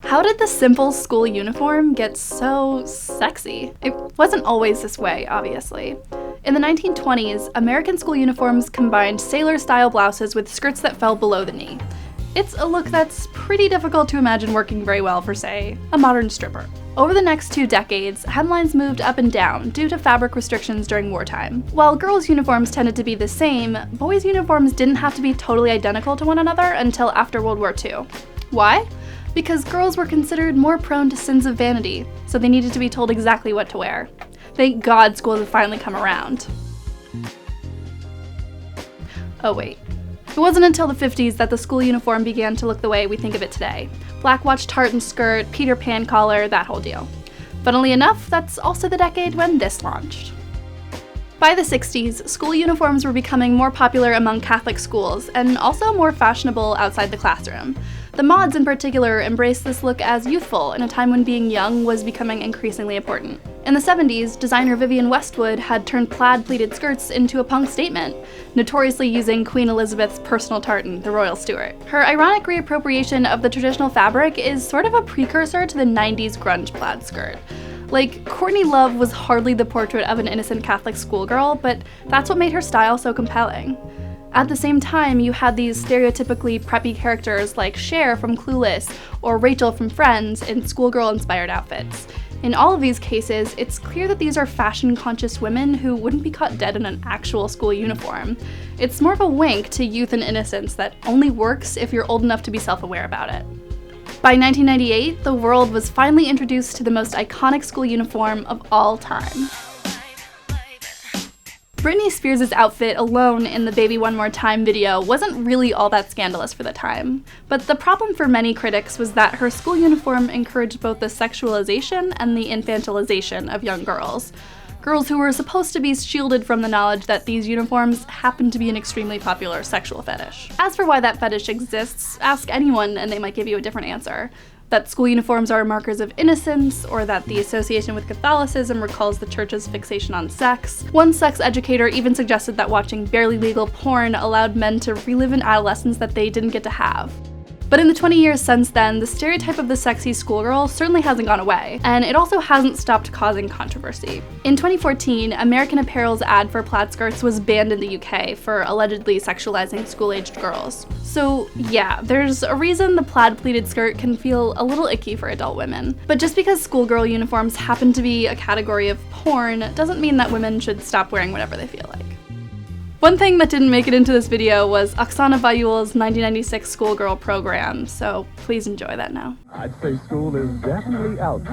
How did the simple school uniform get so sexy? It wasn't always this way, obviously. In the 1920s, American school uniforms combined sailor-style blouses with skirts that fell below the knee. It's a look that's pretty difficult to imagine working very well for, say, a modern stripper. Over the next 2 decades, hemlines moved up and down due to fabric restrictions during wartime. While girls' uniforms tended to be the same, boys' uniforms didn't have to be totally identical to one another until after World War II. Why? Because girls were considered more prone to sins of vanity, so they needed to be told exactly what to wear. Thank God schools have finally come around. Oh wait. It wasn't until the 50s that the school uniform began to look the way we think of it today. Black watch tartan skirt, Peter Pan collar, that whole deal. Funnily enough, that's also the decade when this launched. By the 60s, school uniforms were becoming more popular among Catholic schools, and also more fashionable outside the classroom. The mods in particular embraced this look as youthful in a time when being young was becoming increasingly important. In the 70s, designer Vivienne Westwood had turned plaid pleated skirts into a punk statement, notoriously using Queen Elizabeth's personal tartan, the Royal Stuart. Her ironic reappropriation of the traditional fabric is sort of a precursor to the 90s grunge plaid skirt. Like, Courtney Love was hardly the portrait of an innocent Catholic schoolgirl, but that's what made her style so compelling. At the same time, you had these stereotypically preppy characters like Cher from Clueless or Rachel from Friends in schoolgirl-inspired outfits. In all of these cases, it's clear that these are fashion-conscious women who wouldn't be caught dead in an actual school uniform. It's more of a wink to youth and innocence that only works if you're old enough to be self-aware about it. By 1998, the world was finally introduced to the most iconic school uniform of all time. Britney Spears' outfit alone in the Baby One More Time video wasn't really all that scandalous for the time, but the problem for many critics was that her school uniform encouraged both the sexualization and the infantilization of young girls. Girls who were supposed to be shielded from the knowledge that these uniforms happened to be an extremely popular sexual fetish. As for why that fetish exists, ask anyone and they might give you a different answer. That school uniforms are markers of innocence, or that the association with Catholicism recalls the church's fixation on sex. One sex educator even suggested that watching barely legal porn allowed men to relive an adolescence that they didn't get to have. But in the 20 years since then, the stereotype of the sexy schoolgirl certainly hasn't gone away, and it also hasn't stopped causing controversy. In 2014, American Apparel's ad for plaid skirts was banned in the UK for allegedly sexualizing school-aged girls. So yeah, there's a reason the plaid pleated skirt can feel a little icky for adult women. But just because schoolgirl uniforms happen to be a category of porn doesn't mean that women should stop wearing whatever they feel like. One thing that didn't make it into this video was Oksana Bayul's 1996 schoolgirl program, so please enjoy that now. I'd say school is definitely out.